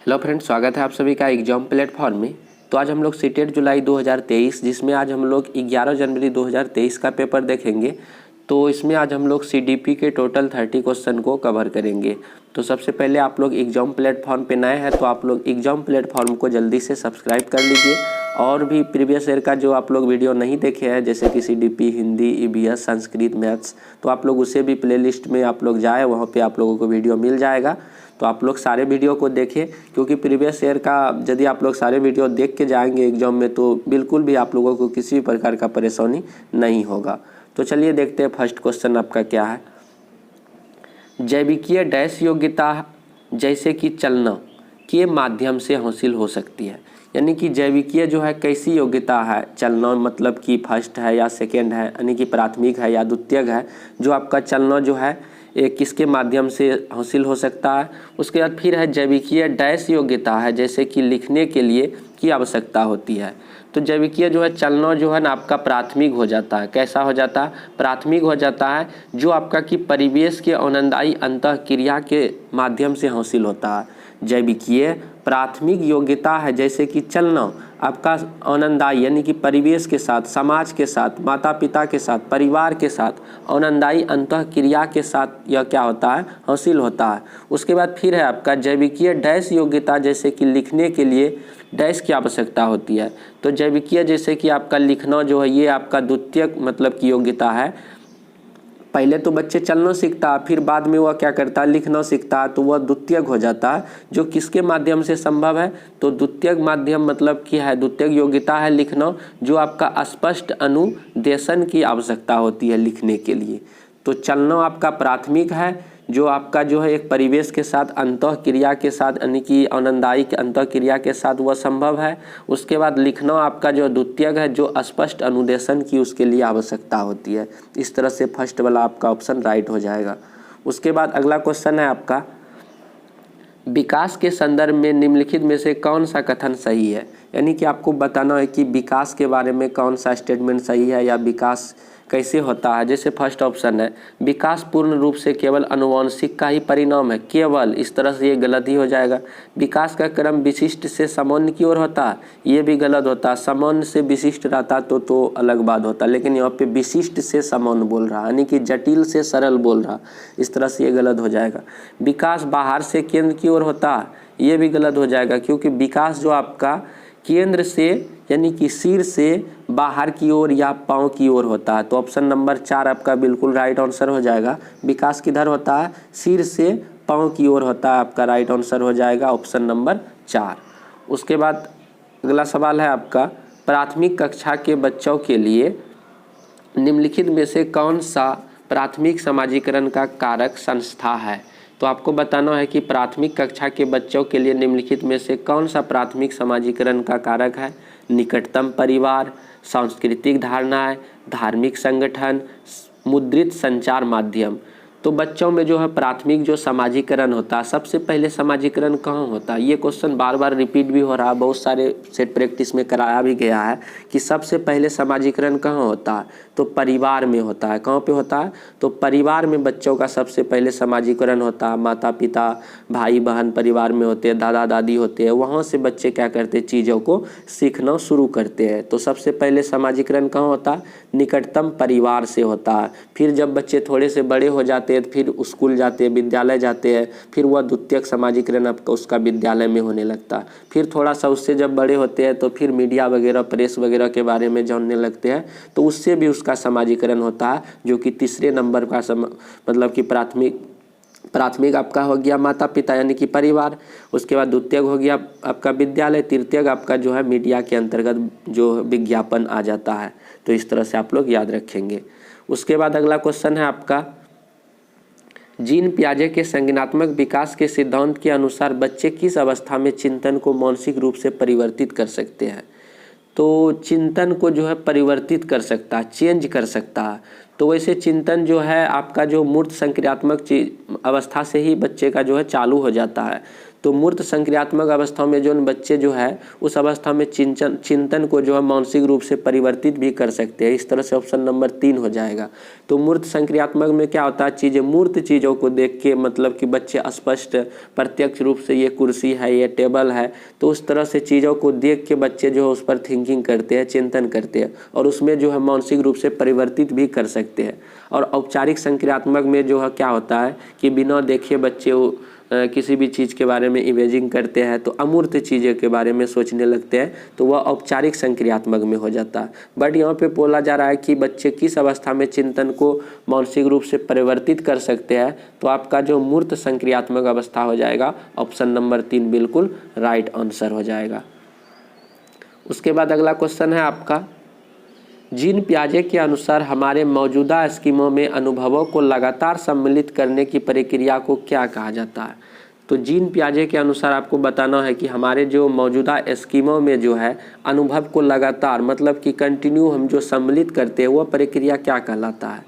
Hello friends, स्वागत है आप सभी का एग्जाम प्लेटफॉर्म में। तो आज हम लोग सीटेट जुलाई 2023 जिसमें आज हम लोग 11 जनवरी 2023 का पेपर देखेंगे। तो इसमें आज हम लोग सीडीपी के टोटल 30 क्वेश्चन को कवर करेंगे। तो सबसे पहले आप लोग एग्जाम प्लेटफॉर्म पे नए हैं तो आप लोग एग्जाम प्लेटफॉर्म को जल्दी से सब्सक्राइब कर लीजिए। और भी प्रीवियस ईयर का जो आप लोग वीडियो नहीं देखे हैं जैसे कि CDP, Hindi, EVS, Sanskrit, maths, तो आप लोग उसे भी प्लेलिस्ट में आप लोग जाए, वहाँ पे आप लोगों को वीडियो मिल जाएगा। तो आप लोग सारे वीडियो को देखें, क्योंकि प्रीवियस ईयर का यदि आप लोग सारे वीडियो देख के जाएंगे एग्जाम में तो बिल्कुल भी आप लोगों को किसी भी प्रकार का परेशानी नहीं होगा। तो चलिए देखते हैं फर्स्ट क्वेश्चन आपका क्या है। जैविकीय डैश योग्यता जैसे कि चलना के माध्यम से हासिल हो सकती है। यानी कि जैविकीय जो है कैसी योग्यता है, चलना मतलब कि फर्स्ट है या सेकेंड है, यानी कि प्राथमिक है या द्वितीयक है, जो आपका चलना जो है ये किसके माध्यम से हासिल हो सकता है। उसके बाद फिर है जैविकीय डैश योग्यता है जैसे कि लिखने के लिए की आवश्यकता होती है। तो जैविकीय जो है चलना जो है ना आपका प्राथमिक हो जाता है। कैसा हो जाता है? प्राथमिक हो जाता है, जो आपका कि परिवेश के आनंदायी अंतःक्रिया के माध्यम से हासिल होता है। जैविकीय प्राथमिक योग्यता है जैसे कि चलना आपका आनंदायी यानी कि परिवेश के साथ, समाज के साथ, माता पिता के साथ, परिवार के साथ आनंदायी अंतःक्रिया के साथ यह क्या होता है, हासिल होता है। उसके बाद फिर है आपका जैविकीय डैश योग्यता जैसे कि लिखने के लिए डैश की आवश्यकता होती है। तो जैविकीय जैसे कि आपका लिखना जो है ये आपका द्वितीयक मतलब की योग्यता है। पहले तो बच्चे चलना सीखता है, फिर बाद में वह क्या करता है, लिखना सीखता है, तो वह द्वितीयक हो जाता है। जो किसके माध्यम से संभव है? तो द्वितीयक माध्यम मतलब क्या है, द्वितीयक योग्यता है लिखना, जो आपका स्पष्ट अनुदेशन की आवश्यकता होती है लिखने के लिए। तो चलना आपका प्राथमिक है, जो आपका जो है एक परिवेश के साथ अंतःक्रिया के साथ यानी कि आनंदायी अंतःक्रिया के साथ वह संभव है। उसके बाद लिखना आपका जो द्वितीयक है, जो स्पष्ट अनुदेशन की उसके लिए आवश्यकता होती है। इस तरह से फर्स्ट वाला आपका ऑप्शन राइट हो जाएगा। उसके बाद अगला क्वेश्चन है आपका, विकास के संदर्भ में निम्नलिखित में से कौन सा कथन सही है। यानी कि आपको बताना है कि विकास के बारे में कौन सा स्टेटमेंट सही है या विकास कैसे होता है। जैसे फर्स्ट ऑप्शन है, विकास पूर्ण रूप से केवल आनुवंशिक का ही परिणाम है, केवल, इस तरह से ये गलत ही हो जाएगा। विकास का क्रम विशिष्ट से सामान्य की ओर होता है, ये भी गलत होता है। सामान्य से विशिष्ट रहता तो अलग बात होता, लेकिन यहाँ पे विशिष्ट से सामान्य बोल रहा यानी कि जटिल से सरल बोल रहा, इस तरह से ये गलत हो जाएगा। विकास बाहर से केंद्र की ओर होता है, ये भी गलत हो जाएगा, क्योंकि विकास जो आपका केंद्र से यानी कि सिर से बाहर की ओर या पाँव की ओर होता है। तो ऑप्शन नंबर 4 आपका बिल्कुल राइट आंसर हो जाएगा। विकास किधर होता है? सिर से पाँव की ओर होता है, आपका राइट आंसर हो जाएगा ऑप्शन नंबर 4। उसके बाद अगला सवाल है आपका, प्राथमिक कक्षा के बच्चों के लिए निम्नलिखित में से कौन सा प्राथमिक समाजीकरण का कारक संस्था है। तो आपको बताना है कि प्राथमिक कक्षा के बच्चों के लिए निम्नलिखित में से कौन सा प्राथमिक समाजीकरण का कारक है। निकटतम परिवार, सांस्कृतिक धारणाएं, धार्मिक संगठन, मुद्रित संचार माध्यम। तो बच्चों में जो है प्राथमिक जो समाजीकरण होता है, सबसे पहले समाजीकरण कहाँ होता है। ये क्वेश्चन बार बार रिपीट भी हो रहा है, बहुत सारे सेट प्रैक्टिस में कराया भी गया है कि सबसे पहले समाजीकरण कहाँ होता है। तो परिवार में होता है। कहाँ पे होता है? तो परिवार में बच्चों का सबसे पहले समाजीकरण होता है। माता पिता, भाई बहन परिवार में होते हैं, दादा दादी होते हैं, वहाँ से बच्चे क्या करते हैं, चीज़ों को सीखना शुरू करते हैं। तो सबसे पहले समाजीकरण कहाँ होता है? निकटतम परिवार से होता है। फिर जब बच्चे थोड़े से बड़े हो जाते हैं फिर स्कूल जाते हैं, विद्यालय जाते हैं, फिर वह द्वितीयक समाजीकरण आपका उसका विद्यालय में होने लगता है। फिर थोड़ा सा उससे जब बड़े होते हैं तो फिर मीडिया वगैरह, प्रेस वगैरह के बारे में जानने लगते हैं, तो उससे भी उसका समाजीकरण होता है, जो कि तीसरे नंबर का मतलब कि प्राथमिक आपका हो गया माता पिता यानी कि परिवार। उसके बाद द्वितीयक हो गया आपका विद्यालय, तृतीयक आपका जो है मीडिया के अंतर्गत जो विज्ञापन आ जाता है। तो इस तरह से आप लोग याद रखेंगे। उसके बाद अगला क्वेश्चन है आपका, जीन पियाजे के संज्ञानात्मक विकास के सिद्धांत के अनुसार बच्चे किस अवस्था में चिंतन को मानसिक रूप से परिवर्तित कर सकते हैं। तो चिंतन को जो है परिवर्तित कर सकता है, चेंज कर सकता है। तो वैसे चिंतन जो है आपका जो मूर्त संक्रियात्मक अवस्था से ही बच्चे का जो है चालू हो जाता है। तो मूर्त संक्रियात्मक अवस्था में जो बच्चे जो है उस अवस्था में चिंतन को जो है मानसिक रूप से परिवर्तित भी कर सकते हैं। इस तरह से ऑप्शन नंबर 3 हो जाएगा। तो मूर्त संक्रियात्मक में क्या होता है, चीज़ें मूर्त चीज़ों को देख के मतलब कि बच्चे स्पष्ट प्रत्यक्ष रूप से ये कुर्सी है, ये टेबल है, तो उस तरह से चीज़ों को देख के बच्चे जो है उस पर थिंकिंग करते हैं, चिंतन करते हैं और उसमें जो है मानसिक रूप से परिवर्तित भी कर सकते हैं। और औपचारिक संक्रियात्मक में जो है क्या होता है कि बिना देखे बच्चे किसी भी चीज़ के बारे में इमेजिंग करते हैं, तो अमूर्त चीज़ों के बारे में सोचने लगते हैं, तो वह औपचारिक संक्रियात्मक में हो जाता है। बट यहाँ पे बोला जा रहा है कि बच्चे किस अवस्था में चिंतन को मानसिक रूप से परिवर्तित कर सकते हैं, तो आपका जो मूर्त संक्रियात्मक अवस्था हो जाएगा ऑप्शन नंबर 3 बिल्कुल राइट आंसर हो जाएगा। उसके बाद अगला क्वेश्चन है आपका, जीन पियाजे के अनुसार हमारे मौजूदा स्कीमों में अनुभवों को लगातार सम्मिलित करने की प्रक्रिया को क्या कहा जाता है। तो जीन पियाजे के अनुसार आपको बताना है कि हमारे जो मौजूदा स्कीमों में जो है अनुभव को लगातार मतलब कि कंटिन्यू हम जो सम्मिलित करते हैं वह प्रक्रिया क्या कहलाता है।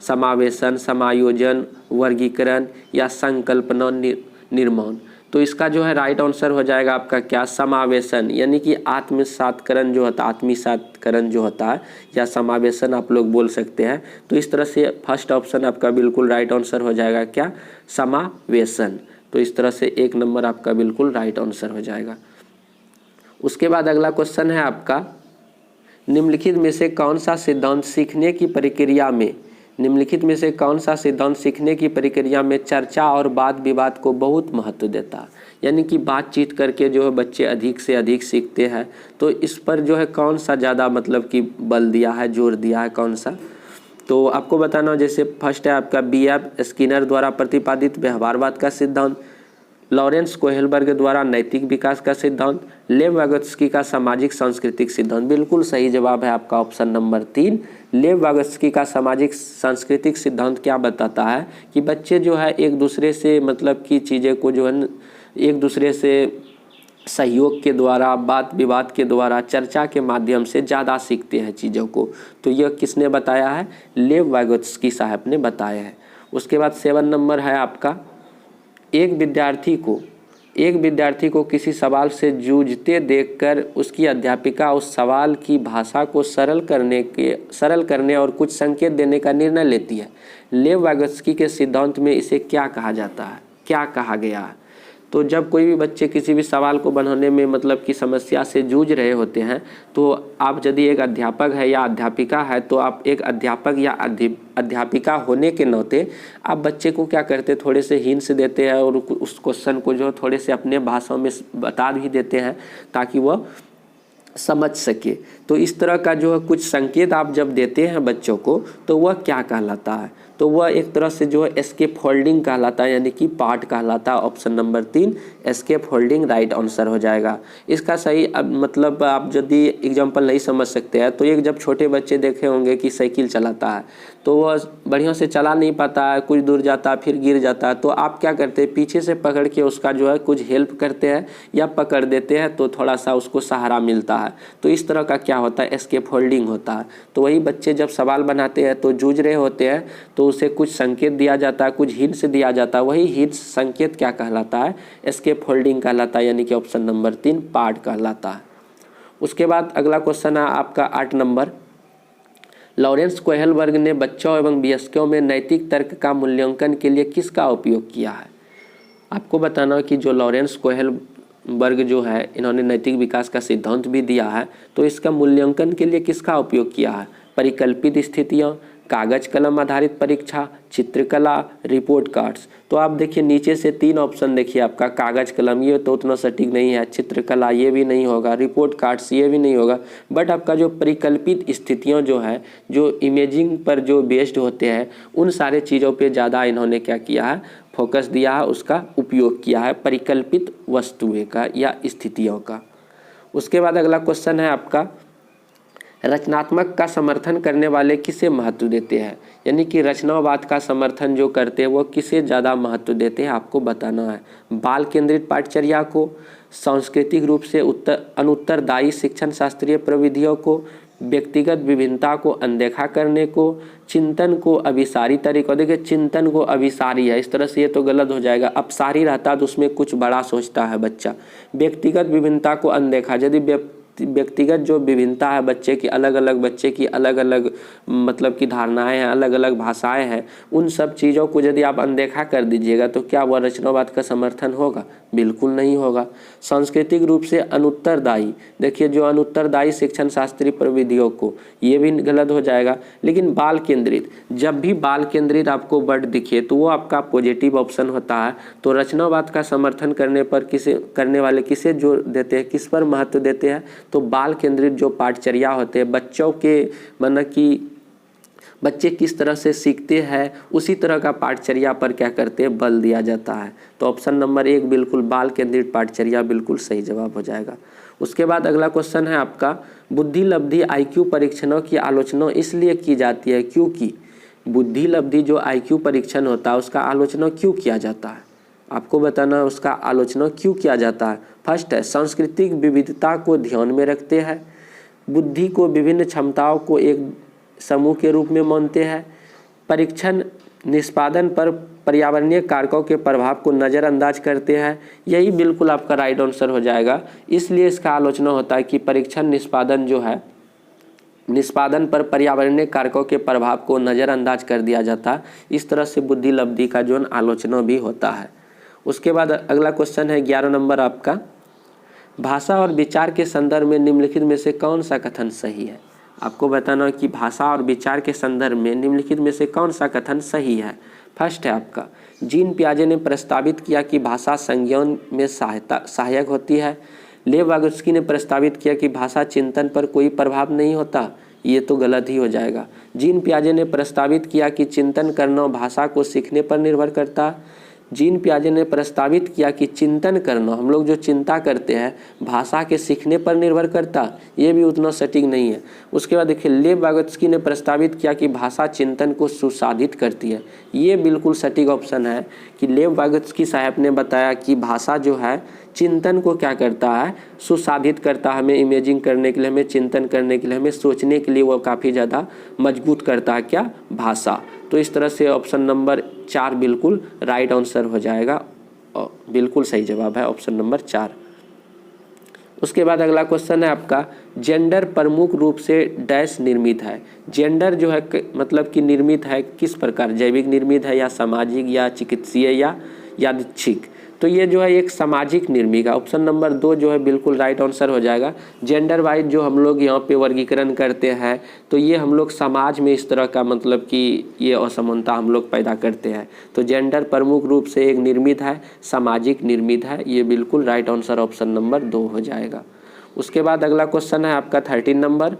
समावेशन, समायोजन, वर्गीकरण या संकल्पना निर्माण। तो इसका जो है राइट आंसर हो जाएगा आपका क्या, समावेशन, यानी कि आत्मसातकरण जो होता है, आत्मीसातकरण जो होता है या समावेशन आप लोग बोल सकते हैं। तो इस तरह से फर्स्ट ऑप्शन आपका बिल्कुल राइट आंसर हो जाएगा क्या, समावेशन। तो इस तरह से 1 नंबर आपका बिल्कुल राइट आंसर हो जाएगा। उसके बाद अगला क्वेश्चन है आपका, निम्नलिखित में से कौन सा सिद्धांत सीखने की प्रक्रिया में सीखने की प्रक्रिया में चर्चा और वाद विवाद को बहुत महत्व देता है। यानी कि बातचीत करके जो है बच्चे अधिक से अधिक सीखते हैं। तो इस पर जो है कौन सा ज़्यादा मतलब कि बल दिया है, जोर दिया है, कौन सा। तो आपको बताना, जैसे फर्स्ट है आपका B.F. स्किनर द्वारा प्रतिपादित व्यवहारवाद का सिद्धांत, लॉरेंस कोहेलबर्ग द्वारा नैतिक विकास का सिद्धांत, लेव वागोत्स्की का सामाजिक सांस्कृतिक सिद्धांत। बिल्कुल सही जवाब है आपका ऑप्शन नंबर 3। लेव वागोत्स्की का सामाजिक सांस्कृतिक सिद्धांत क्या बताता है कि बच्चे जो है एक दूसरे से मतलब की चीज़ें को जो है एक दूसरे से सहयोग के द्वारा, बात विवाद के द्वारा, चर्चा के माध्यम से ज़्यादा सीखते हैं चीज़ों को। तो यह किसने बताया है, लेव वागोत्स्की साहब ने बताया है। उसके बाद 7 नंबर है आपका, एक विद्यार्थी को किसी सवाल से जूझते देखकर उसकी अध्यापिका उस सवाल की भाषा को सरल करने और कुछ संकेत देने का निर्णय लेती है। लेव वागोत्स्की के सिद्धांत में इसे क्या कहा जाता है, क्या कहा गया है। तो जब कोई भी बच्चे किसी भी सवाल को बनाने में मतलब कि समस्या से जूझ रहे होते हैं, तो आप यदि एक अध्यापक है या अध्यापिका है, तो आप एक अध्यापक या अध्यापिका होने के नाते आप बच्चे को क्या करते, थोड़े से हिंट्स देते हैं और उस क्वेश्चन को जो थोड़े से अपने भाषा में बता भी देते हैं ताकि वह समझ सके। तो इस तरह का जो है कुछ संकेत आप जब देते हैं बच्चों को, तो वह क्या कहलाता है, तो वह एक तरह से जो है एस्केप होल्डिंग कहलाता है, यानी कि पार्ट कहलाता है। Option number 3 escape holding right answer हो जाएगा। इसका सही मतलब आप यदि एग्जांपल नहीं समझ सकते हैं, तो एक जब छोटे बच्चे देखे होंगे कि साइकिल चलाता है, तो वह बढ़िया से चला नहीं पाता है, कुछ दूर जाता है फिर गिर जाता है, तो आप क्या करते हैं, पीछे से पकड़ के उसका जो है कुछ हेल्प करते हैं या पकड़ देते हैं, तो थोड़ा सा उसको सहारा मिलता है। तो इस तरह का क्या होता है, एस्केप होल्डिंग होता है। तो वही बच्चे जब सवाल बनाते हैं तो जूझ रहे होते हैं, तो उसे कुछ संकेत दिया जाता है, कुछ हिंट्स दिया जाता है, वही हिंट्स संकेत क्या कहलाता है, एस्केप होल्डिंग कहलाता है, यानी कि ऑप्शन नंबर 3 पार्ट कहलाता है। उसके बाद अगला क्वेश्चन है आपका 8 नंबर, लॉरेंस कोहेलबर्ग ने बच्चों एवं वयस्कों में नैतिक तर्क का मूल्यांकन के लिए किसका उपयोग किया है। आपको बताना कि जो लॉरेंस कोहेलबर्ग जो है, इन्होंने नैतिक विकास का सिद्धांत भी दिया है, तो इसका मूल्यांकन के लिए किसका उपयोग किया है, परिकल्पित स्थितियाँ, कागज कलम आधारित परीक्षा, चित्रकला, रिपोर्ट कार्ड्स। तो आप देखिए नीचे से 3 ऑप्शन देखिए आपका, कागज कलम ये तो उतना सटीक नहीं है, चित्रकला ये भी नहीं होगा, रिपोर्ट कार्ड्स ये भी नहीं होगा, बट आपका जो परिकल्पित स्थितियां जो है, जो इमेजिंग पर जो बेस्ड होते हैं, उन सारे चीज़ों पे ज़्यादा इन्होंने क्या किया है, फोकस दिया है, उसका उपयोग किया है, परिकल्पित वस्तुएं का या स्थितियों का। उसके बाद अगला क्वेश्चन है आपका, रचनात्मक का समर्थन करने वाले किसे महत्व देते हैं, यानी कि रचनावाद का समर्थन जो करते हैं वो किसे ज़्यादा महत्व देते हैं, आपको बताना है। बाल केंद्रित पाठचर्या को, सांस्कृतिक रूप से अनुत्तरदायी शिक्षण शास्त्रीय प्रविधियों को, व्यक्तिगत विभिन्नता को अनदेखा करने को, चिंतन को अभिसारी तरीका, देखिए चिंतन को अभिसारी है, इस तरह से ये तो गलत हो जाएगा। अपसारी रहता तो उसमें कुछ बड़ा सोचता है बच्चा। व्यक्तिगत विभिन्नता को अनदेखा, यदि व्यक्तिगत जो विभिन्नता है बच्चे की, अलग अलग बच्चे की अलग अलग मतलब की धारणाएं हैं, अलग अलग भाषाएं हैं, उन सब चीज़ों को यदि आप अनदेखा कर दीजिएगा तो क्या वह रचनावाद का समर्थन होगा? बिल्कुल नहीं होगा। सांस्कृतिक रूप से अनुत्तरदायी, देखिए जो अनुत्तरदायी शिक्षण शास्त्रीय प्रविधियों को, ये भी गलत हो जाएगा। लेकिन बाल केंद्रित, जब भी बाल केंद्रित आपको वर्ड दिखे तो वो आपका पॉजिटिव ऑप्शन होता है। तो रचनावाद का समर्थन करने वाले किसे जोर देते हैं, किस पर महत्व देते हैं? तो बाल केंद्रित जो पाठचर्या होते हैं, बच्चों के मतलब कि बच्चे किस तरह से सीखते हैं उसी तरह का पाठचर्या पर क्या करते हैं, बल दिया जाता है। तो ऑप्शन नंबर 1 बिल्कुल बाल केंद्रित पाठचर्या बिल्कुल सही जवाब हो जाएगा। उसके बाद अगला क्वेश्चन है आपका, बुद्धि लब्धि IQ परीक्षणों की आलोचना इसलिए की जाती है क्योंकि, बुद्धि लब्धि जो IQ परीक्षण होता है उसका आलोचना क्यों किया जाता है? आपको बताना है उसका आलोचना क्यों किया जाता है। फर्स्ट है सांस्कृतिक विविधता को ध्यान में रखते हैं, बुद्धि को विभिन्न क्षमताओं को एक समूह के रूप में मानते हैं, परीक्षण निष्पादन पर पर्यावरणीय कारकों के प्रभाव को नज़रअंदाज करते हैं। यही बिल्कुल आपका राइट आंसर हो जाएगा। इसलिए इसका आलोचना होता है कि परीक्षण निष्पादन जो है, निष्पादन पर पर्यावरणीय कारकों के प्रभाव को नज़रअंदाज कर दिया जाता है। इस तरह से बुद्धि लब्धि का जो आलोचना भी होता है। उसके बाद अगला क्वेश्चन है 11 नंबर आपका, भाषा और विचार के संदर्भ में निम्नलिखित में से कौन सा कथन सही है? आपको बताना है कि भाषा और विचार के संदर्भ में निम्नलिखित में से कौन सा कथन सही है। फर्स्ट है आपका, जीन पियाजे ने प्रस्तावित किया कि भाषा संज्ञान में सहायक होती है। लेव वागोत्स्की ने प्रस्तावित किया कि भाषा चिंतन पर कोई प्रभाव नहीं होता। ये तो गलत ही हो जाएगा। जीन पियाजे ने प्रस्तावित किया कि चिंतन करना भाषा को सीखने पर निर्भर करता। जीन पियाजे ने प्रस्तावित किया कि चिंतन करना, हम लोग जो चिंता करते हैं, भाषा के सीखने पर निर्भर करता। ये भी उतना सटीक नहीं है। उसके बाद देखिए लेव वागोत्स्की ने प्रस्तावित किया कि भाषा चिंतन को सुसाधित करती है। ये बिल्कुल सटीक ऑप्शन है कि लेव वागोत्स्की साहब ने बताया कि भाषा जो है चिंतन को क्या करता है, सुसाधित करता है। हमें इमेजिंग करने के लिए, हमें चिंतन करने के लिए, हमें सोचने के लिए वो काफ़ी ज़्यादा मजबूत करता है क्या, भाषा। तो इस तरह से ऑप्शन नंबर 4 बिल्कुल राइट आंसर हो जाएगा और बिल्कुल सही जवाब है ऑप्शन नंबर 4। उसके बाद अगला क्वेश्चन है आपका, जेंडर प्रमुख रूप से डैश निर्मित है। जेंडर जो है मतलब कि निर्मित है किस प्रकार, जैविक निर्मित है या सामाजिक या चिकित्सीय या यादृच्छिक? तो ये जो है एक सामाजिक निर्मित है। ऑप्शन नंबर 2 जो है बिल्कुल राइट आंसर हो जाएगा। जेंडर वाइज जो हम लोग यहाँ पे वर्गीकरण करते हैं तो ये हम लोग समाज में इस तरह का मतलब कि ये असमानता हम लोग पैदा करते हैं। तो जेंडर प्रमुख रूप से एक निर्मित है, सामाजिक निर्मित है। ये बिल्कुल राइट आंसर ऑप्शन नंबर 2 हो जाएगा। उसके बाद अगला क्वेश्चन है आपका 13 नंबर,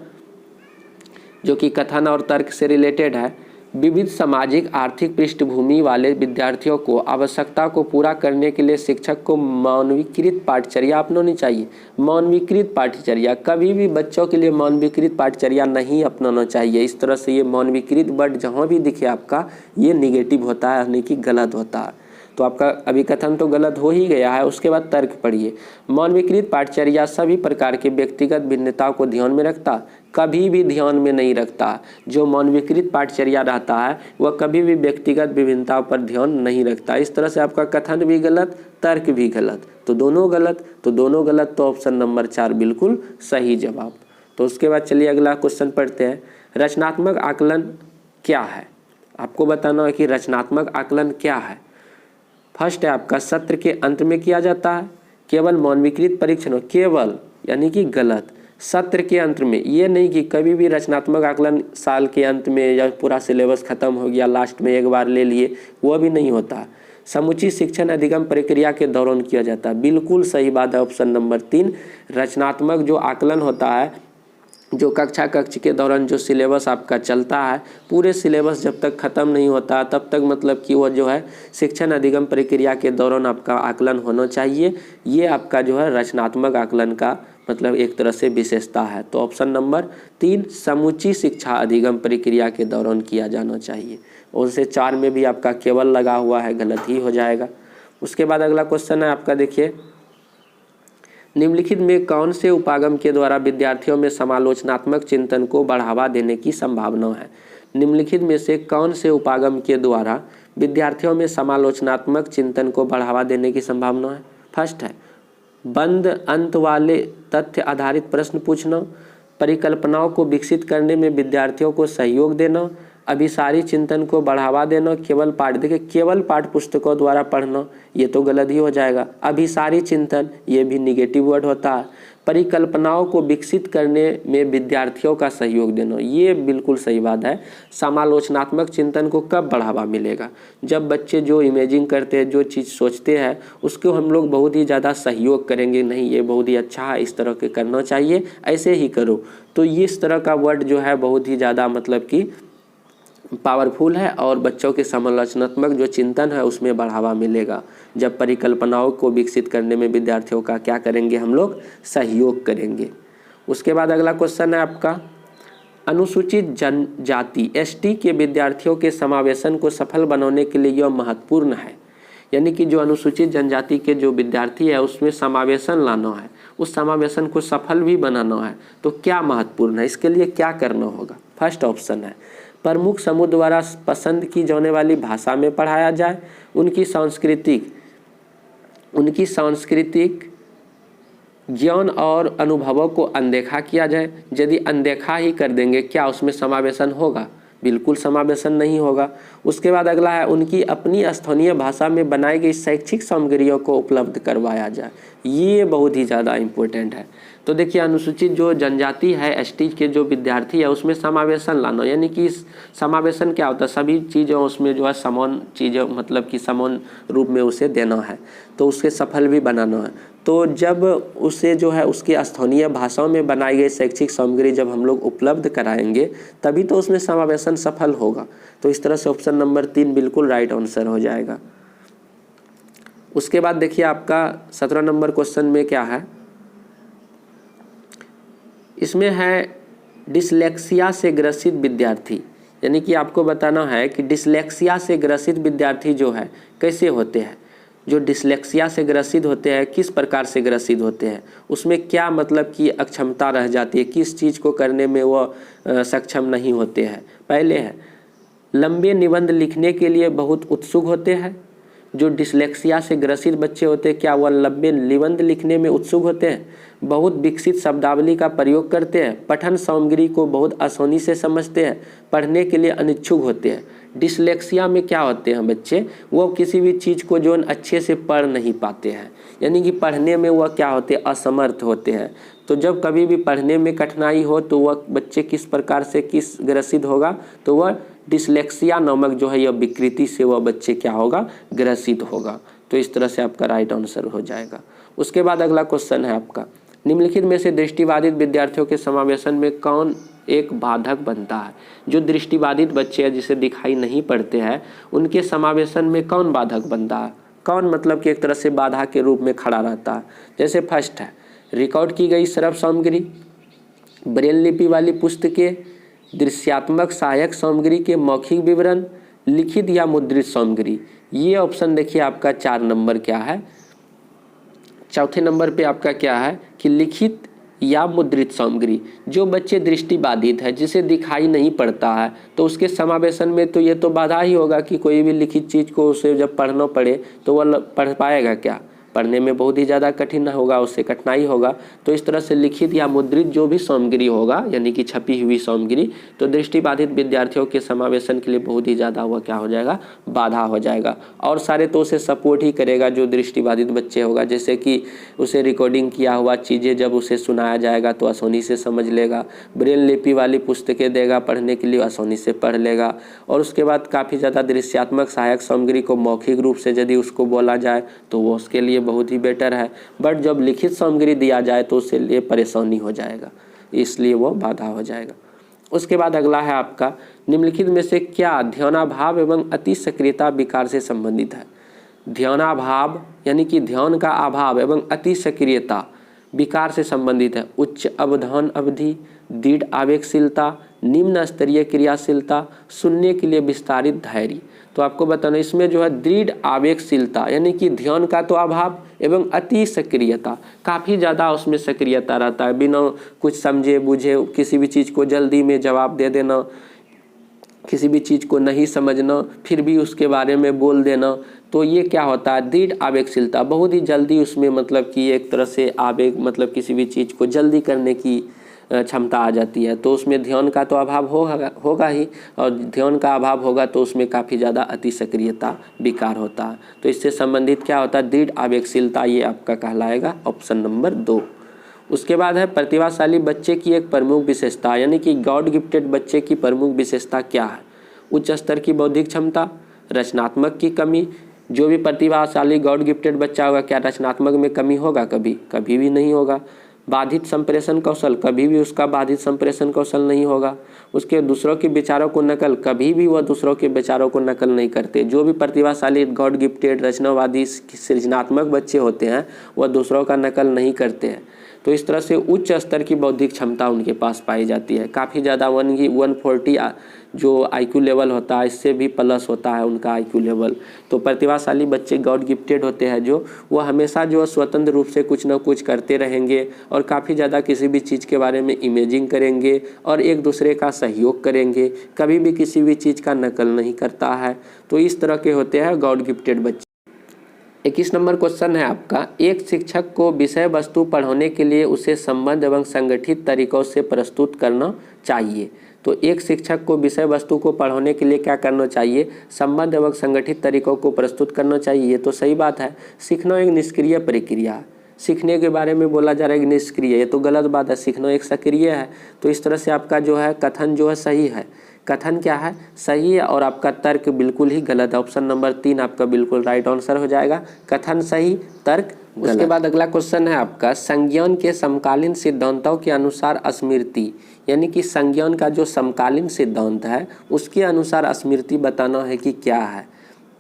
जो कि कथन और तर्क से रिलेटेड है। विविध सामाजिक आर्थिक पृष्ठभूमि वाले विद्यार्थियों को आवश्यकता को पूरा करने के लिए शिक्षक को मानवीकृत पाठचर्या अपनानी चाहिए। मानवीकृत पाठचर्या, कभी भी बच्चों के लिए मानवीकृत पाठचर्या नहीं अपनाना चाहिए। इस तरह से ये मानवीकृत वर्ड जहाँ भी दिखे आपका ये निगेटिव होता है, यानी कि गलत होता है। तो आपका अभी कथन तो गलत हो ही गया है। उसके बाद तर्क पढ़िए। मानवीकृत पाठचर्या सभी प्रकार के व्यक्तिगत भिन्नताओं को ध्यान में रखता, कभी भी ध्यान में नहीं रखता। जो मानवीकृत पाठचर्या रहता है वह कभी भी व्यक्तिगत विभिन्नताओं पर ध्यान नहीं रखता। इस तरह से आपका कथन भी गलत, तर्क भी गलत, तो दोनों गलत, तो ऑप्शन नंबर 4 बिल्कुल सही जवाब। तो उसके बाद चलिए अगला क्वेश्चन पढ़ते हैं। रचनात्मक आकलन क्या है? आपको बताना है कि रचनात्मक आकलन क्या है। फर्स्ट है आपका, सत्र के अंत में किया जाता है। केवल मानवीकृत परीक्षण, केवल यानी कि गलत, सत्र के अंत में। ये नहीं कि कभी भी रचनात्मक आकलन साल के अंत में या पूरा सिलेबस खत्म हो गया लास्ट में एक बार ले लिए, वो भी नहीं होता। समुचित शिक्षण अधिगम प्रक्रिया के दौरान किया जाता है। बिल्कुल सही बात है ऑप्शन नंबर 3। रचनात्मक जो आकलन होता है, जो कक्षा के दौरान जो सिलेबस आपका चलता है, पूरे सिलेबस जब तक ख़त्म नहीं होता तब तक मतलब कि वो जो है शिक्षण अधिगम प्रक्रिया के दौरान आपका आकलन होना चाहिए। ये आपका जो है रचनात्मक आकलन का मतलब एक तरह से विशेषता है। तो ऑप्शन नंबर 3 समुचित शिक्षा अधिगम प्रक्रिया के दौरान किया जाना चाहिए। और उसे 4 में भी आपका केवल लगा हुआ है, गलत ही हो जाएगा। उसके बाद अगला क्वेश्चन है आपका, देखिए निम्नलिखित में कौन से उपागम के द्वारा विद्यार्थियों में समालोचनात्मक चिंतन को बढ़ावा देने की संभावना है? निम्नलिखित में से कौन से उपागम के द्वारा विद्यार्थियों में समालोचनात्मक चिंतन को बढ़ावा देने की संभावना है? फर्स्ट है बंद अंत वाले तथ्य आधारित प्रश्न पूछना, परिकल्पनाओं को विकसित करने में विद्यार्थियों को सहयोग देना, अभिसारी चिंतन को बढ़ावा देना, केवल पाठ पुस्तकों द्वारा पढ़ना, ये तो गलत ही हो जाएगा। अभिसारी चिंतन ये भी निगेटिव वर्ड होता है। परिकल्पनाओं को विकसित करने में विद्यार्थियों का सहयोग देना, ये बिल्कुल सही बात है। समालोचनात्मक चिंतन को कब बढ़ावा मिलेगा? जब बच्चे जो इमेजिंग करते हैं, जो चीज़ सोचते हैं, उसको हम लोग बहुत ही ज़्यादा सहयोग करेंगे, नहीं ये बहुत ही अच्छा है, इस तरह के करना चाहिए, ऐसे ही करो। तो इस तरह का वर्ड जो है बहुत ही ज़्यादा मतलब कि पावरफुल है और बच्चों के समालोचनात्मक जो चिंतन है उसमें बढ़ावा मिलेगा जब परिकल्पनाओं को विकसित करने में विद्यार्थियों का क्या करेंगे हम लोग? सहयोग करेंगे। उसके बाद अगला क्वेश्चन है आपका, अनुसूचित जनजाति एसटी के विद्यार्थियों के समावेशन को सफल बनाने के लिए यह महत्वपूर्ण है। यानी कि जो अनुसूचित जनजाति के जो विद्यार्थी है उसमें समावेशन लाना है, उस समावेशन को सफल भी बनाना है, तो क्या महत्वपूर्ण है, इसके लिए क्या करना होगा? फर्स्ट ऑप्शन है प्रमुख समूह द्वारा पसंद की जाने वाली भाषा में पढ़ाया जाए, उनकी सांस्कृतिक ज्ञान और अनुभवों को अनदेखा किया जाए। यदि अनदेखा ही कर देंगे क्या उसमें समावेशन होगा? बिल्कुल समावेशन नहीं होगा। उसके बाद अगला है उनकी अपनी स्थानीय भाषा में बनाई गई शैक्षिक सामग्रियों को उपलब्ध करवाया जाए, ये बहुत ही ज़्यादा इम्पोर्टेंट है। तो देखिए अनुसूचित जो जनजाति है एसटी के जो विद्यार्थी है उसमें समावेशन लाना, यानी कि समावेशन क्या होता है? सभी चीज़ों उसमें जो है समान चीज़ों मतलब कि समान रूप में उसे देना है, तो उसके सफल भी बनाना है। तो जब उसे जो है उसकी स्थानीय भाषाओं में बनाई गई शैक्षिक सामग्री जब हम लोग उपलब्ध कराएंगे तभी तो उसमें समावेशन सफल होगा। तो इस तरह से ऑप्शन नंबर 3 बिल्कुल राइट आंसर हो जाएगा। उसके बाद देखिए आपका 17 नंबर क्वेश्चन में क्या है, इसमें है डिसलेक्सिया से ग्रसित विद्यार्थी, यानी कि आपको बताना है कि डिसलेक्सिया से ग्रसित विद्यार्थी जो है कैसे होते हैं। जो डिसलेक्सिया से ग्रसित होते हैं किस प्रकार से ग्रसित होते हैं, उसमें क्या मतलब कि अक्षमता रह जाती है, किस चीज़ को करने में वो सक्षम नहीं होते हैं। पहले है लंबे निबंध लिखने के लिए बहुत उत्सुक होते हैं। जो डिसलेक्सिया से ग्रसित बच्चे होते हैं क्या वह लंबे निबंध लिखने में उत्सुक होते हैं, बहुत विकसित शब्दावली का प्रयोग करते हैं, पठन सामग्री को बहुत आसानी से समझते हैं, पढ़ने के लिए अनिच्छुक होते हैं। डिसलेक्सिया में क्या होते हैं बच्चे, वो किसी भी चीज़ को जो अच्छे से पढ़ नहीं पाते हैं, यानी कि पढ़ने में वह क्या होते हैं, असमर्थ होते हैं। तो जब कभी भी पढ़ने में कठिनाई हो तो वह बच्चे किस प्रकार से किस ग्रसित होगा, तो वह डिसलेक्सिया नामक जो है यह विकृति से वह बच्चे क्या होगा, ग्रसित होगा। तो इस तरह से आपका राइट आंसर हो जाएगा। उसके बाद अगला क्वेश्चन है आपका, निम्नलिखित में से दृष्टिबाधित विद्यार्थियों के समावेशन में कौन एक बाधक बनता है? जो दृष्टिबाधित बच्चे हैं जिसे दिखाई नहीं पड़ते हैं उनके समावेशन में कौन बाधक बनता है? कौन मतलब कि एक तरह से बाधा के रूप में खड़ा रहता है? जैसे फर्स्ट है रिकॉर्ड की गई श्रव्य सामग्री, ब्रेल लिपि वाली पुस्तकें, दृश्यात्मक सहायक सामग्री के मौखिक विवरण, लिखित या मुद्रित सामग्री। ये ऑप्शन देखिए आपका 4 नंबर क्या है, चौथे नंबर पे आपका क्या है कि लिखित या मुद्रित सामग्री। जो बच्चे दृष्टिबाधित है जिसे दिखाई नहीं पड़ता है तो उसके समावेशन में तो ये तो बाधा ही होगा कि कोई भी लिखित चीज़ को उसे जब पढ़ना पड़े तो वह पढ़ पाएगा क्या? पढ़ने में बहुत ही ज़्यादा कठिन होगा, उससे कठिनाई होगा। तो इस तरह से लिखित या मुद्रित जो भी सामग्री होगा यानी कि छपी हुई सामग्री, तो दृष्टिबाधित विद्यार्थियों के समावेशन के लिए बहुत ही ज़्यादा वह क्या हो जाएगा, बाधा हो जाएगा। और सारे तो उसे सपोर्ट ही करेगा जो दृष्टिबाधित बच्चे होगा, जैसे कि उसे रिकॉर्डिंग किया हुआ चीज़ें जब उसे सुनाया जाएगा तो आसानी से समझ लेगा, ब्रेल लिपि वाली पुस्तकें देगा पढ़ने के लिए आसानी से पढ़ लेगा। और उसके बाद काफ़ी ज़्यादा दृश्यात्मक सहायक सामग्री को मौखिक रूप से यदि उसको बोला जाए तो वो उसके लिए बहुत ही बेटर है। बट जब लिखित सामग्री दिया जाए तो उसके लिए परेशानी हो जाएगा, इसलिए वो बाधा हो जाएगा। उसके बाद अगला है आपका, निम्नलिखित में से क्या ध्यानाभाव एवं अति सक्रियता विकार से संबंधित है? ध्यानाभाव यानी कि ध्यान का अभाव एवं अति सक्रियता विकार से संबंधित है। उच्च अवधान अवधि, दृढ़ आवेगशीलता, निम्न स्तरीय क्रियाशीलता, सुनने के लिए विस्तारित धैर्य। तो आपको बताना इसमें जो है दृढ़ आवेगशीलता यानी कि ध्यान का तो अभाव एवं अति सक्रियता, काफ़ी ज़्यादा उसमें सक्रियता रहता है, बिना कुछ समझे बूझे किसी भी चीज़ को जल्दी में जवाब दे देना, किसी भी चीज़ को नहीं समझना फिर भी उसके बारे में बोल देना। तो ये क्या होता है, दृढ़ आवेगशीलता, बहुत ही जल्दी उसमें मतलब कि एक तरह से आवेग मतलब किसी भी चीज़ को जल्दी करने की क्षमता आ जाती है। तो उसमें ध्यान का तो अभाव होगा ही, और ध्यान का अभाव होगा तो उसमें काफ़ी ज़्यादा अति सक्रियता विकार होता है। तो इससे संबंधित क्या होता है, दृढ़ आवेगशीलता, ये आपका कहलाएगा ऑप्शन नंबर 2। उसके बाद है प्रतिभाशाली बच्चे की एक प्रमुख विशेषता, यानी कि गॉड गिफ्टेड बच्चे की प्रमुख विशेषता क्या है। उच्च स्तर की बौद्धिक क्षमता, रचनात्मक की कमी। जो भी प्रतिभाशाली गॉड गिफ्टेड बच्चा होगा, क्या रचनात्मक में कमी होगा, कभी भी नहीं होगा। बाधित संप्रेषण कौशल, कभी भी उसका बाधित संप्रेषण कौशल नहीं होगा। उसके दूसरों के विचारों को नकल, कभी भी वह दूसरों के विचारों को नकल नहीं करते। जो भी प्रतिभाशाली गॉड गिफ्टेड रचनावादी सृजनात्मक बच्चे होते हैं वह दूसरों का नकल नहीं करते हैं। तो इस तरह से उच्च स्तर की बौद्धिक क्षमता उनके पास पाई जाती है, काफ़ी ज़्यादा 140 जो IQ लेवल होता है इससे भी प्लस होता है उनका IQ लेवल। तो प्रतिभाशाली बच्चे गॉड गिफ्टेड होते हैं जो, वो हमेशा जो स्वतंत्र रूप से कुछ ना कुछ करते रहेंगे और काफ़ी ज़्यादा किसी भी चीज़ के बारे में इमेजिंग करेंगे और एक दूसरे का सहयोग करेंगे, कभी भी किसी भी चीज़ का नकल नहीं करता है। तो इस तरह के होते हैं गॉड गिफ्टेड बच्चे। 21 नंबर क्वेश्चन है आपका, एक शिक्षक को विषय वस्तु पढ़ाने के लिए उसे संबद्ध एवं संगठित तरीकों से प्रस्तुत करना चाहिए। तो एक शिक्षक को विषय वस्तु को पढ़ाने के लिए क्या करना चाहिए, संबद्ध एवं संगठित तरीकों को प्रस्तुत करना चाहिए। ये तो सही बात है। सीखना एक निष्क्रिय प्रक्रिया, सीखने के बारे में बोला जा रहा है कि निष्क्रिय, ये तो गलत बात है, सीखना एक सक्रिय है। तो इस तरह से आपका जो है कथन जो है सही है। कथन क्या है, सही है, और आपका तर्क बिल्कुल ही गलत है। ऑप्शन नंबर 3 आपका बिल्कुल राइट आंसर हो जाएगा, कथन सही, तर्क गलत। उसके बाद अगला क्वेश्चन है आपका, संज्ञान के समकालीन सिद्धांतों के अनुसार स्मृति, यानी कि संज्ञान का जो समकालीन सिद्धांत है उसके अनुसार स्मृति बताना है कि क्या है।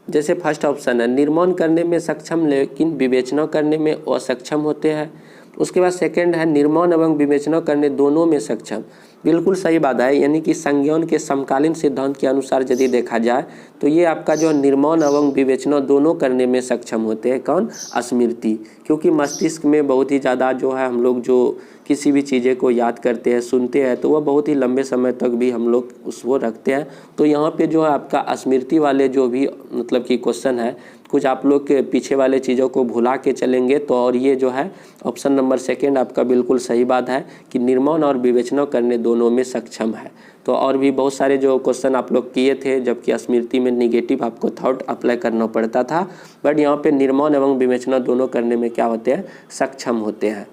जैसे फर्स्ट ऑप्शन है, निर्माण करने में सक्षम लेकिन विवेचना करने में असक्षम होते हैं। उसके बाद सेकंड है, निर्माण एवं विवेचना करने दोनों में सक्षम, बिल्कुल सही बात है। यानी कि संज्ञान के समकालीन सिद्धांत के अनुसार यदि देखा जाए तो ये आपका जो निर्माण एवं विवेचना दोनों करने में सक्षम होते हैं, कौन, स्मृति। क्योंकि मस्तिष्क में बहुत ही ज़्यादा जो है हम लोग जो किसी भी चीज़ें को याद करते हैं, सुनते हैं, तो वह बहुत ही लंबे समय तक भी हम लोग उसको रखते हैं। तो यहाँ पे जो है आपका स्मृति वाले जो भी मतलब कि क्वेश्चन है, कुछ आप लोग के पीछे वाले चीज़ों को भुला के चलेंगे तो, और ये जो है ऑप्शन नंबर सेकंड आपका बिल्कुल सही बात है कि निर्माण और विवेचना करने दोनों में सक्षम है। तो और भी बहुत सारे जो क्वेश्चन आप लोग किए थे, जबकि स्मृति में निगेटिव आपको थॉट अप्लाई करना पड़ता था, बट यहाँ पे निर्माण एवं विवेचना दोनों करने में क्या होते हैं, सक्षम होते हैं।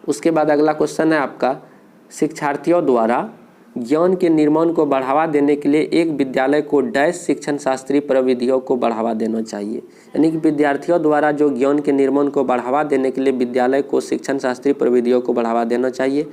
उसके बाद अगला क्वेश्चन है आपका, शिक्षार्थियों द्वारा ज्ञान के निर्माण को बढ़ावा देने के लिए एक विद्यालय को डैश शिक्षण शास्त्रीय प्रविधियों को बढ़ावा देना चाहिए। यानी कि विद्यार्थियों द्वारा जो ज्ञान के निर्माण को बढ़ावा देने के लिए विद्यालय को शिक्षण शास्त्रीय प्रविधियों को बढ़ावा देना चाहिए।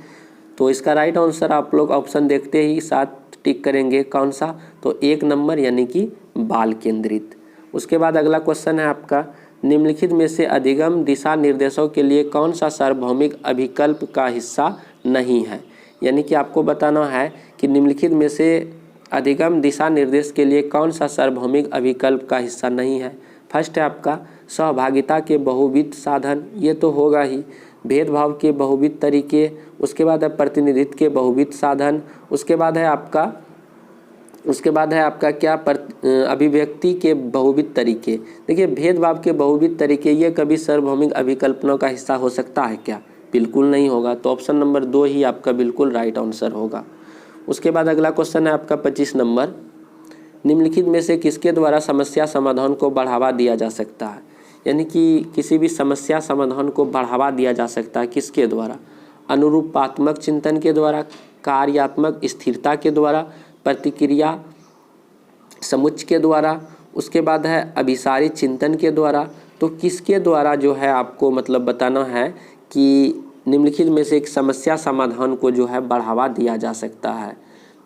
तो इसका राइट आंसर आप लोग ऑप्शन देखते ही साथ टिक करेंगे, कौन सा, तो 1 नंबर यानी कि बाल केंद्रित। उसके बाद अगला क्वेश्चन है आपका, निम्नलिखित में से अधिगम दिशा निर्देशों के लिए कौन सा सार्वभौमिक अभिकल्प का हिस्सा नहीं है। यानी कि आपको बताना है कि निम्नलिखित में से अधिगम दिशा निर्देश के लिए कौन सा सार्वभौमिक अभिकल्प का हिस्सा नहीं है। फर्स्ट है आपका सहभागिता के बहुविध साधन, ये तो होगा ही। भेदभाव के बहुविध तरीके, उसके बाद है प्रतिनिधित्व के बहुविध साधन, उसके बाद है आपका क्या, अभिव्यक्ति के बहुविध तरीके। देखिए भेदभाव के बहुविध तरीके ये कभी सार्वभौमिक अभिकल्पना का हिस्सा हो सकता है क्या, बिल्कुल नहीं होगा। तो ऑप्शन नंबर 2 ही आपका बिल्कुल राइट आंसर होगा। उसके बाद अगला क्वेश्चन है आपका 25 नंबर, निम्नलिखित में से किसके द्वारा समस्या समाधान को बढ़ावा दिया जा सकता है। यानी कि किसी भी समस्या समाधान को बढ़ावा दिया जा सकता है किसके द्वारा, अनुरूपात्मक चिंतन के द्वारा, कार्यात्मक स्थिरता के द्वारा, प्रतिक्रिया समुच्चय के द्वारा, उसके बाद है अभिसारी चिंतन के द्वारा। तो किसके द्वारा जो है आपको मतलब बताना है कि निम्नलिखित में से एक समस्या समाधान को जो है बढ़ावा दिया जा सकता है।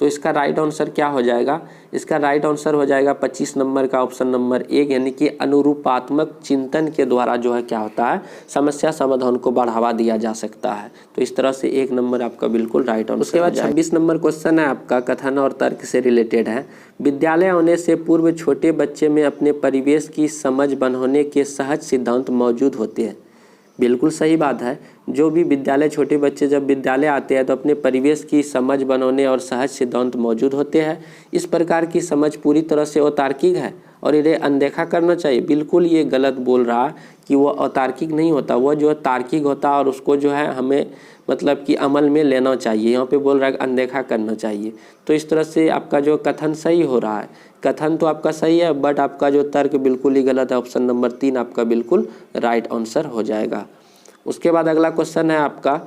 तो इसका राइट आंसर क्या हो जाएगा? इसका राइट आंसर हो जाएगा 25 नंबर का ऑप्शन नंबर 1, यानी कि अनुरूपात्मक चिंतन के द्वारा जो है क्या होता है, समस्या समाधान को बढ़ावा दिया जा सकता है। तो इस तरह से 1 नंबर आपका बिल्कुल राइट आंसर। उसके बाद 26 नंबर क्वेश्चन है आपका, कथन और तर्क से रिलेटेड है। विद्यालय आने से पूर्व छोटे बच्चे में अपने परिवेश की समझ बनाने के सहज सिद्धांत मौजूद होते हैं। बिल्कुल सही बात है। जो भी विद्यालय, छोटे बच्चे जब विद्यालय आते हैं तो अपने परिवेश की समझ बनाने और सहज सिद्धांत मौजूद होते हैं। इस प्रकार की समझ पूरी तरह से अतार्किक है और इन्हें अनदेखा करना चाहिए। बिल्कुल ये गलत बोल रहा है कि वो अतार्किक नहीं होता, वह जो है तार्किक होता है और उसको जो है हमें मतलब कि अमल में लेना चाहिए। यहाँ पे बोल रहा है कि अनदेखा करना चाहिए। तो इस तरह से आपका जो कथन सही हो रहा है, कथन तो आपका सही है बट आपका जो तर्क बिल्कुल ही गलत है। ऑप्शन नंबर 3 आपका बिल्कुल राइट आंसर हो जाएगा। उसके बाद अगला क्वेश्चन है आपका,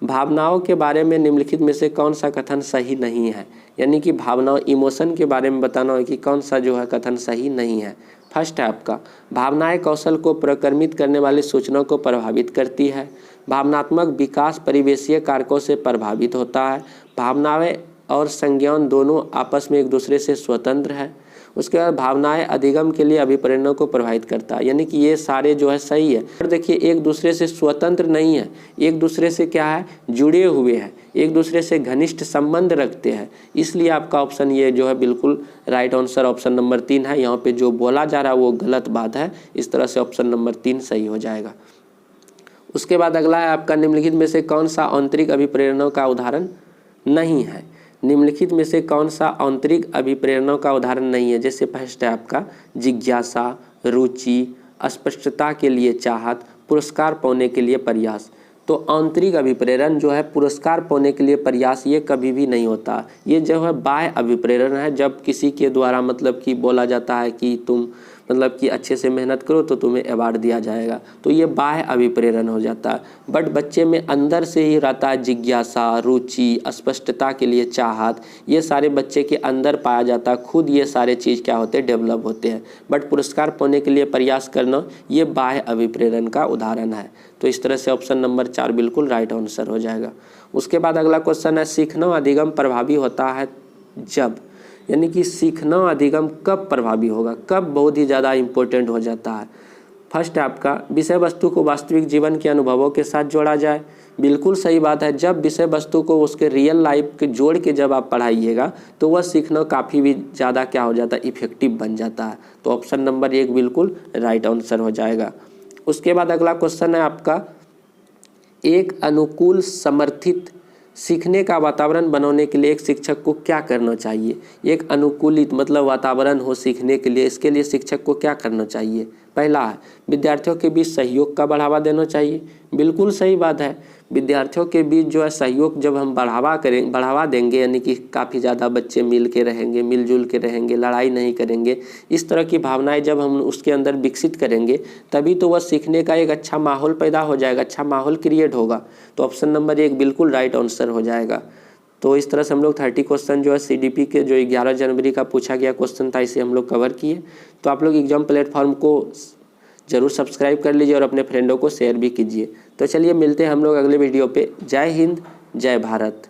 भावनाओं के बारे में निम्नलिखित में से कौन सा कथन सही नहीं है? यानी कि भावनाओं, इमोशन के बारे में बताना है कि कौन सा जो है कथन सही नहीं है। फर्स्ट है आपका, भावनाएं कौशल को प्रकर्मित करने वाली सूचनाओं को प्रभावित करती है। भावनात्मक विकास परिवेशीय कारकों से प्रभावित होता है। भावनाएं और संज्ञान दोनों आपस में एक दूसरे से स्वतंत्र है। उसके बाद भावनाएं अधिगम के लिए अभिप्रेरणा को प्रभावित करता है, यानी कि ये सारे जो है सही है। और देखिए एक दूसरे से स्वतंत्र नहीं है, एक दूसरे से क्या है, जुड़े हुए हैं, एक दूसरे से घनिष्ठ संबंध रखते हैं। इसलिए आपका ऑप्शन ये जो है बिल्कुल राइट आंसर ऑप्शन नंबर 3 है। यहाँ पे जो बोला जा रहा है वो गलत बात है। इस तरह से ऑप्शन नंबर 3 सही हो जाएगा। उसके बाद अगला है आपका, निम्नलिखित में से कौन सा आंतरिक अभिप्रेरणा का उदाहरण नहीं है? निम्नलिखित में से कौन सा आंतरिक अभिप्रेरणा का उदाहरण नहीं है? जैसे फर्स्ट है आपका जिज्ञासा, रुचि, अस्पष्टता के लिए चाहत, पुरस्कार पाने के लिए प्रयास। तो आंतरिक अभिप्रेरण जो है पुरस्कार पाने के लिए प्रयास, ये कभी भी नहीं होता। ये जो है बाह्य अभिप्रेरण है, जब किसी के द्वारा मतलब कि बोला जाता है कि तुम मतलब कि अच्छे से मेहनत करो तो तुम्हें अवार्ड दिया जाएगा, तो ये बाह्य अभिप्रेरण हो जाता है। बट बच्चे में अंदर से ही रहता है जिज्ञासा, रुचि, अस्पष्टता के लिए चाहत, ये सारे बच्चे के अंदर पाया जाता है। खुद ये सारे चीज़ क्या होते हैं, डेवलप होते हैं। बट पुरस्कार पाने के लिए प्रयास करना ये बाह्य अभिप्रेरण का उदाहरण है। तो इस तरह से ऑप्शन नंबर 4 बिल्कुल राइट आंसर हो जाएगा। उसके बाद अगला क्वेश्चन है, सीखना अधिगम प्रभावी होता है जब, यानी कि सीखना अधिगम कब प्रभावी होगा, कब बहुत ही ज़्यादा इम्पोर्टेंट हो जाता है। फर्स्ट है आपका, विषय वस्तु को वास्तविक जीवन के अनुभवों के साथ जोड़ा जाए। बिल्कुल सही बात है। जब विषय वस्तु को उसके रियल लाइफ के जोड़ के जब आप पढ़ाइएगा तो वह सीखना काफ़ी भी ज़्यादा क्या हो जाता है, इफेक्टिव बन जाता है। तो ऑप्शन नंबर 1 बिल्कुल राइट आंसर हो जाएगा। उसके बाद अगला क्वेश्चन है आपका, एक अनुकूल समर्थित सीखने का वातावरण बनाने के लिए एक शिक्षक को क्या करना चाहिए? एक अनुकूलित मतलब वातावरण हो सीखने के लिए, इसके लिए शिक्षक को क्या करना चाहिए? पहला है, विद्यार्थियों के बीच सहयोग का बढ़ावा देना चाहिए। बिल्कुल सही बात है। विद्यार्थियों के बीच जो है सहयोग जब हम बढ़ावा देंगे, यानी कि काफ़ी ज़्यादा बच्चे मिल के रहेंगे, मिलजुल के रहेंगे, लड़ाई नहीं करेंगे, इस तरह की भावनाएं जब हम उसके अंदर विकसित करेंगे तभी तो वह सीखने का एक अच्छा माहौल पैदा हो जाएगा, अच्छा माहौल क्रिएट होगा। तो ऑप्शन नंबर 1 बिल्कुल राइट आंसर हो जाएगा। तो इस तरह से हम लोग 30 क्वेश्चन जो है CDP के जो 11 जनवरी का पूछा गया क्वेश्चन था, इसे हम लोग कवर किए। तो आप लोग एग्जाम प्लेटफॉर्म को ज़रूर सब्सक्राइब कर लीजिए और अपने फ्रेंडों को शेयर भी कीजिए। तो चलिए मिलते हैं हम लोग अगले वीडियो पे। जय हिंद, जय भारत।